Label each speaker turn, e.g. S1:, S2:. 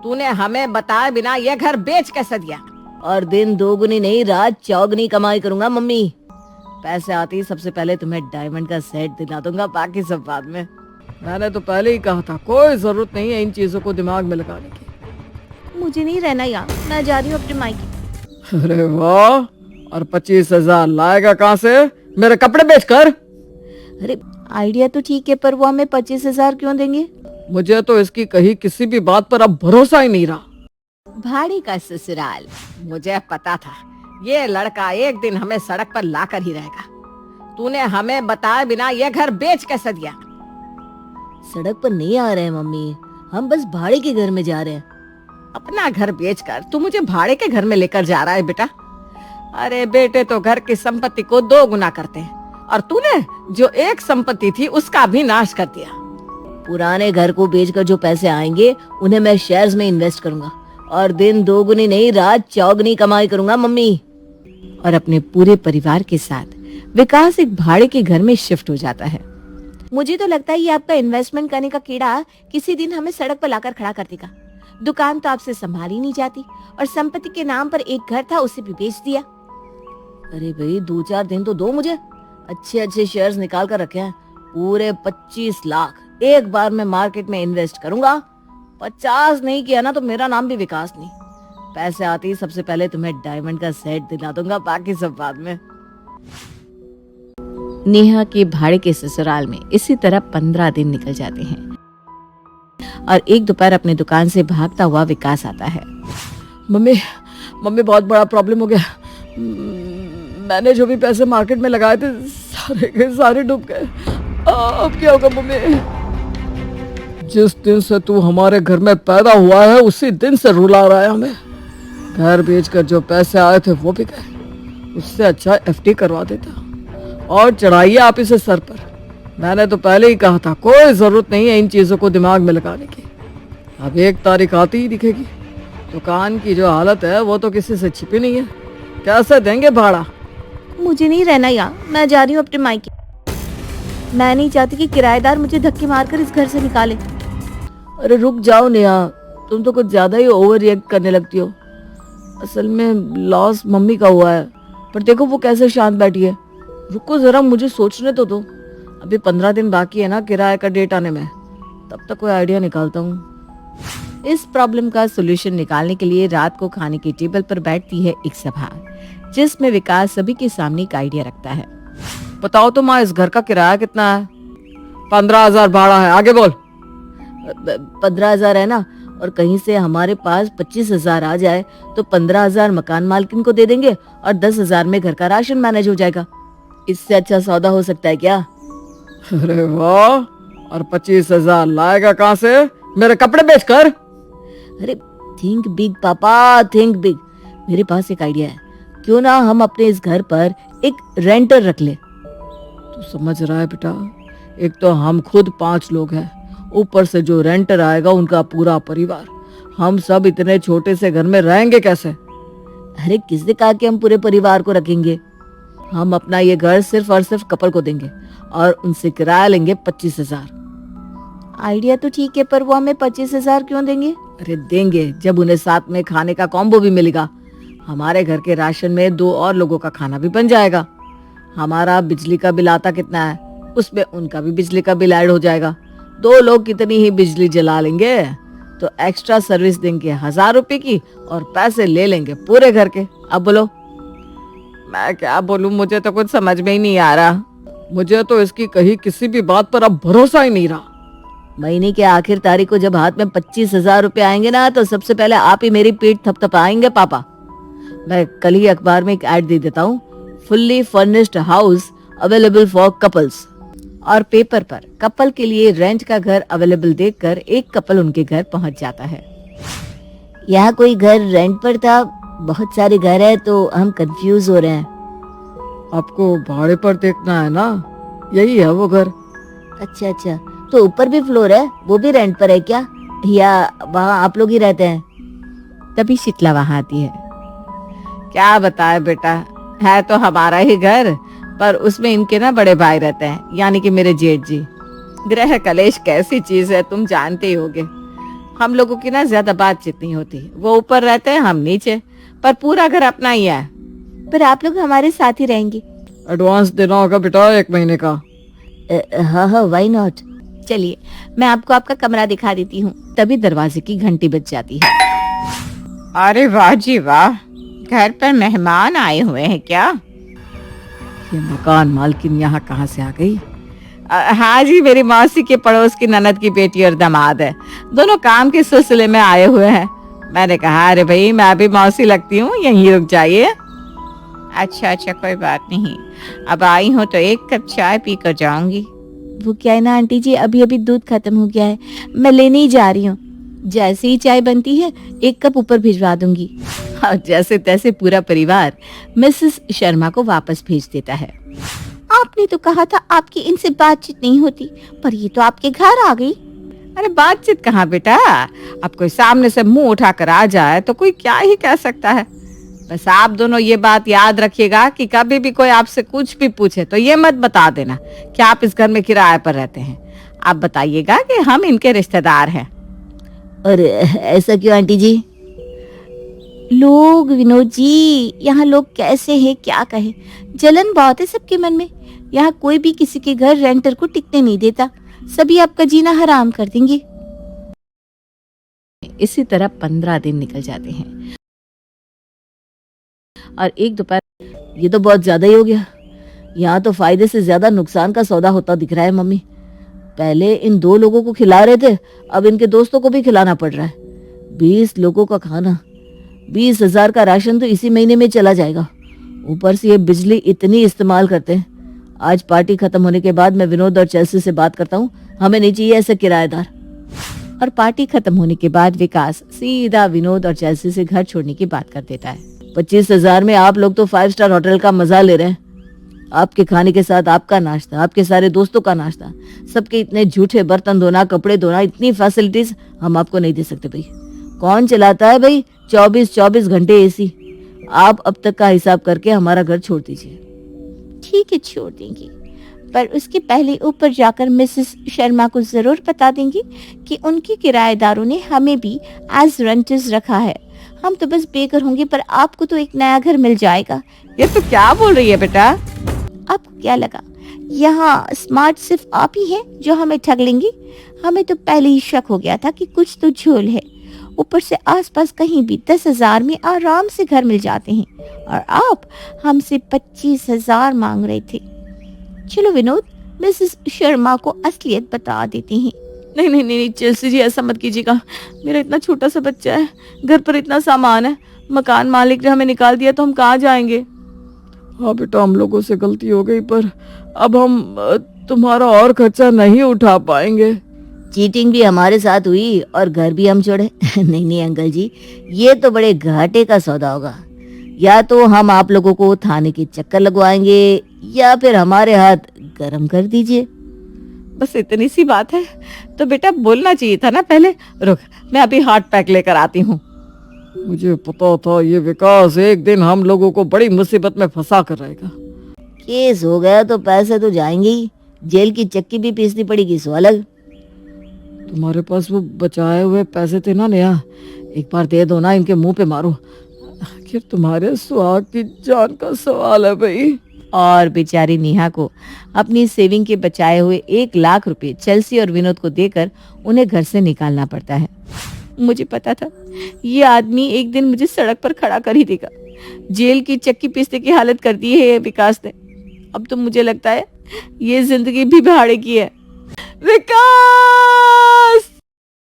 S1: तूने हमें बताए बिना ये घर बेच कैसे दिया?
S2: और दिन दोगुनी नहीं रात चौगुनी कमाई करूंगा मम्मी। पैसे आते ही सबसे पहले तुम्हें डायमंड का सेट दिला दूंगा, बाकी सब बाद में।
S1: मैंने तो पहले ही कहा था, कोई जरूरत नहीं है इन चीजों को दिमाग में लगाने की।
S2: मुझे नहीं रहना यहाँ, मैं जा रही हूँ अपने मायके।
S1: अरे वाह, और 25,000 लाएगा कहाँ से? मेरे कपड़े बेचकर?
S2: अरे आइडिया तो ठीक है, पर वो हमें 25,000 क्यों देंगे?
S1: मुझे तो इसकी कही किसी भी बात पर अब भरोसा ही नहीं रहा।
S2: भाड़े का ससुराल।
S1: मुझे पता था ये लड़का एक दिन हमें सड़क पर लाकर ही रहेगा। तूने हमें बताए बिना ये घर बेच कैसे दिया?
S2: सड़क पर नहीं आ रहे हैं मम्मी, हम बस भाड़े के घर में जा रहे हैं।
S1: अपना घर बेचकर तू मुझे भाड़े के घर में लेकर जा रहा है बेटा? अरे बेटे तो घर की संपत्ति को 2 गुना करते हैं, और तूने जो एक संपत्ति थी उसका भी नाश कर दिया।
S2: पुराने घर को बेचकर जो पैसे आएंगे उन्हें मैं शेयर्स में इन्वेस्ट करूंगा, और दिन दोगुनी नहीं रात चौगुनी कमाई करूंगा मम्मी।
S1: और अपने पूरे परिवार के साथ विकास एक भाड़े के घर में शिफ्ट हो जाता है।
S2: मुझे तो लगता है ये आपका इन्वेस्टमेंट करने का कीड़ा किसी दिन हमें सड़क पर लाकर खड़ा कर देगा। दुकान तो आपसे संभाली नहीं जाती, और संपत्ति के नाम पर एक घर था उसे भी बेच दिया। अरे भाई 2-4 दिन तो दो मुझे, अच्छे अच्छे शेयर्स निकाल कर रखे हैं, पूरे 25 लाख एक बार में मार्केट में इन्वेस्ट करूंगा। 50 नहीं किया ना तो मेरा नाम भी विकास नहीं। पैसे आते ही सबसे पहले तुम्हें डायमंड का सेट दिला दूंगा, बाकी सब बाद में।
S1: नेहा के भाड़े के ससुराल में इसी तरह 15 दिन निकल जाते हैं, और एक दोपहर अपने दुकान से भागता हुआ विकास आता है। मम्मी बहुत बड़ा प्रॉब्लम हो गया। मैंने जो भी पैसे मार्केट में लगाए थे सारे के सारे डूब गए। अब क्या होगा मम्मी? जिस दिन से तू हमारे घर में पैदा हुआ है उसी दिन से रुला रहा है हमें। घर बेचकर जो पैसे आए थे वो भी गए, उससे अच्छा एफडी करवा देता। और चढ़ाइए आप इसे सर पर। मैंने तो पहले ही कहा था, कोई जरूरत नहीं है इन चीजों को दिमाग में लगाने की। अब 1 तारीख आती ही दिखेगी। दुकान की जो हालत है वो तो किसी से छिपी नहीं है। कैसे देंगे भाड़ा?
S2: मुझे नहीं रहना यहाँ, मैं जा रही हूँ अपने मायके। मैं नहीं चाहती कि किराएदार मुझे धक्के मारकर इस घर से निकाले।
S1: अरे रुक जाओ नेहा, तुम तो कुछ ज्यादा ही ओवर रिएक्ट करने लगती हो। असल में लॉस मम्मी का हुआ है, पर देखो वो कैसे शांत बैठी है। रुको जरा, मुझे सोचने तो दो। अभी 15 दिन बाकी है ना किराए का डेट आने में, तब तक कोई आइडिया निकालता हूँ। इस प्रॉब्लम का सोल्यूशन निकालने के लिए रात को खाने की टेबल पर बैठती है एक सभा, जिसमें विकास सभी के सामने एक आइडिया रखता है। बताओ तो माँ, इस घर का किराया कितना है? 15,000 भाड़ा है, आगे बोल।
S2: 15,000 है ना, और कहीं से हमारे पास 25,000 आ जाए तो 15,000 मकान मालकिन को दे देंगे, और 10,000 में घर का राशन मैनेज हो जाएगा। इससे अच्छा सौदा हो सकता है क्या?
S1: अरे वाह, और 25,000 लाएगा कहाँ से? मेरे कपड़े बेचकर?
S2: अरे थिंक बिग पापा, थिंक बिग। मेरे पास एक आइडिया है, क्यों ना हम अपने इस घर पर एक रेंटर रख ले।
S1: तू समझ रहा है बेटा, एक तो हम खुद 5 लोग हैं, ऊपर से जो रेंटर आएगा उनका पूरा परिवार। हम सब इतने छोटे से घर में रहेंगे कैसे?
S2: अरे किसने कहा कि हम पूरे परिवार को रखेंगे?
S1: हम अपना ये घर सिर्फ और सिर्फ कपल को देंगे, और उनसे किराया लेंगे 25,000।
S2: आइडिया तो ठीक है, पर वो हमें 25,000 क्यों देंगे?
S1: अरे देंगे जब उन्हें साथ में खाने का कॉम्बो भी मिलेगा। हमारे घर के राशन में 2 और लोगों का खाना भी बन जाएगा। हमारा बिजली का बिल आता कितना है, उसमें उनका भी बिजली का बिल ऐड हो जाएगा। 2 लोग कितनी ही बिजली जला लेंगे, तो एक्स्ट्रा सर्विस देंगे 1,000 रुपए की, और पैसे ले लेंगे पूरे घर के। अब बोलो। मैं क्या बोलूं, मुझे तो कुछ समझ में ही नहीं आ रहा। मुझे तो इसकी कही किसी भी बात पर अब भरोसा ही नहीं रहा।
S2: महीने के आखिर तारीख को जब हाथ में 25,000 रुपए आएंगे ना, तो सबसे पहले आप ही मेरी पीठ थपथपाएंगे पापा। मैं कल ही अखबार में एक ऐड दे देता हूँ, fully furnished house available for couples, और पेपर पर कपल के लिए रेंट का घर अवेलेबल देखकर एक कपल उनके घर पहुंच जाता है। यहाँ कोई घर रेंट पर था, बहुत सारे घर है तो हम कंफ्यूज हो रहे हैं।
S1: आपको भाड़े पर देखना है ना, यही है वो घर।
S2: अच्छा अच्छा, तो ऊपर भी फ्लोर है, वो भी रेंट पर है क्या, या वहाँ आप लोग ही रहते हैं?
S1: तभी शीतला वहाँ आती है। क्या बताए बेटा, है तो हमारा ही घर, पर उसमें इनके ना बड़े भाई रहते हैं, यानी कि मेरे जेठ जी। गृह कलेश कैसी चीज है तुम जानते ही होगे। हम लोगों की ना ज्यादा बातचीत नहीं होती, वो ऊपर रहते हैं हम नीचे, पर पूरा घर अपना ही है।
S2: पर आप लोग हमारे साथ ही रहेंगे।
S1: एडवांस देना होगा बेटा 1 महीने का।
S2: हाँ हाँ, व्हाई नॉट। चलिए मैं आपको आपका कमरा दिखा देती हूँ।
S1: तभी दरवाजे की घंटी बज जाती है। अरे वाह जी वाह, घर पर मेहमान आए हुए हैं क्या? ये मकान मालकिन यहाँ कहाँ से आ गई? हाँ जी, मेरी मौसी के पड़ोस की ननद की बेटी और दामाद है, दोनों काम के सिलसिले में आए हुए हैं। मैंने कहा अरे भाई मैं भी मौसी लगती हूँ, यहीं रुक जाइए। अच्छा अच्छा, कोई बात नहीं, अब आई हूँ तो 1 कप चाय पी कर जाऊंगी।
S2: वो क्या है ना आंटी जी, अभी अभी दूध खत्म हो गया है, मैं लेने ही जा रही हूँ। जैसे ही चाय बनती है 1 कप ऊपर भिजवा दूंगी।
S1: और जैसे तैसे पूरा परिवार मिसेस शर्मा को वापस भेज देता है।
S2: आपने तो कहा था आपकी इनसे बातचीत नहीं होती, पर ये तो आपके घर आ गई।
S1: अरे बातचीत कहाँ बेटा, अब कोई सामने से मुंह उठाकर आ जाए तो कोई क्या ही कह सकता है। बस आप दोनों ये बात याद रखिएगा कि कभी भी कोई आपसे कुछ भी पूछे तो ये मत बता देना कि आप इस घर में किराए पर रहते हैं। आप बताइएगा कि हम इनके रिश्तेदार हैं।
S2: अरे ऐसा क्यों आंटी जी? लोग विनोद जी, यहाँ लोग कैसे हैं क्या कहे, जलन बहुत है सबके मन में। यहाँ कोई भी किसी के घर रेंटर को टिकने नहीं देता, सभी आपका जीना हराम कर देंगे।
S1: इसी तरह 15 दिन निकल जाते हैं और एक दोपहर,
S2: ये तो बहुत ज्यादा ही हो गया। यहाँ तो फायदे से ज्यादा नुकसान का सौदा होता दिख रहा है मम्मी। पहले इन 2 लोगों को खिला रहे थे, अब इनके दोस्तों को भी खिलाना पड़ रहा है। 20 लोगों का खाना, 20,000 का राशन तो इसी महीने में चला जाएगा। ऊपर से ये बिजली इतनी इस्तेमाल करते हैं। आज पार्टी खत्म होने के बाद मैं विनोद और चेल्सी से बात करता हूँ, हमें नहीं चाहिए ऐसे किराएदार।
S1: और पार्टी खत्म होने के बाद विकास सीधा विनोद और चेल्सी से घर छोड़ने की बात कर देता है।
S2: 25,000 में आप लोग तो 5 स्टार होटल का मजा ले रहे हैं। आपके खाने के साथ आपका नाश्ता, आपके सारे दोस्तों का नाश्ता, सबके इतने झूठे बर्तन धोना, कपड़े धोना, इतनी फैसिलिटीज हम आपको नहीं दे सकते भाई। कौन चलाता है भाई 24-24 घंटे एसी? आप अब तक का हिसाब करके हमारा घर छोड़ दीजिए। ठीक है छोड़ देंगे, पर उसके पहले ऊपर जाकर मिसेस शर्मा को जरूर बता देंगे कि उनके किराएदारों ने हमें भी एज रेंटर्स रखा है। हम तो बस बेघर होंगे, पर आपको तो एक नया घर मिल जाएगा।
S1: ये तो क्या बोल रही है बेटा?
S2: आपको क्या लगा यहाँ स्मार्ट सिर्फ आप ही हैं जो हमें ठग लेंगे? हमें तो पहले ही शक हो गया था कि कुछ तो झोल है। ऊपर से आसपास कहीं भी 10,000 में आराम से घर मिल जाते हैं, और आप हमसे 25,000 मांग रहे थे। चलो विनोद, मिसेस शर्मा को असलियत बता देते हैं।
S1: नहीं नहीं नहीं चेल्सी जी, ऐसा मत कीजिएगा। मेरा इतना छोटा सा बच्चा है, घर पर इतना सामान है, मकान मालिक ने हमें निकाल दिया तो हम कहाँ जाएंगे? हाँ बेटा, हम लोगों से गलती हो गई, पर अब हम तुम्हारा और खर्चा नहीं उठा पाएंगे।
S2: चीटिंग भी हमारे साथ हुई और घर भी हम छोड़े। नहीं नहीं अंकल जी, ये तो बड़े घाटे का सौदा होगा। या तो हम आप लोगों को थाने के चक्कर लगवाएंगे, या फिर हमारे हाथ गरम कर दीजिए।
S1: बस इतनी सी बात है तो बेटा बोलना चाहिए था ना पहले। रुक, मैं अभी हॉट पैक लेकर आती हूँ। मुझे पता था ये विकास एक दिन हम लोगों को बड़ी मुसीबत में फंसा कर रहेगा।
S2: केस हो गया तो पैसे तो जाएंगे ही, जेल की चक्की भी पीसनी पड़ेगी सो अलग।
S1: तुम्हारे पास वो बचाए हुए पैसे थे ना नेहा, एक बार दे दो ना, इनके मुंह पे मारो। आखिर तुम्हारे सुहाग की जान का सवाल है भाई। और बेचारी नेहा को अपनी सेविंग के बचाए हुए 1 लाख रुपए चेल्सी और विनोद को देकर उन्हें घर से निकालना पड़ता है। मुझे पता था ये आदमी एक दिन मुझे सड़क पर खड़ा कर ही देगा। जेल की चक्की पीसने की हालत कर दी है विकास ने। अब तो मुझे लगता है ये जिंदगी भी भाड़े की है। विकास!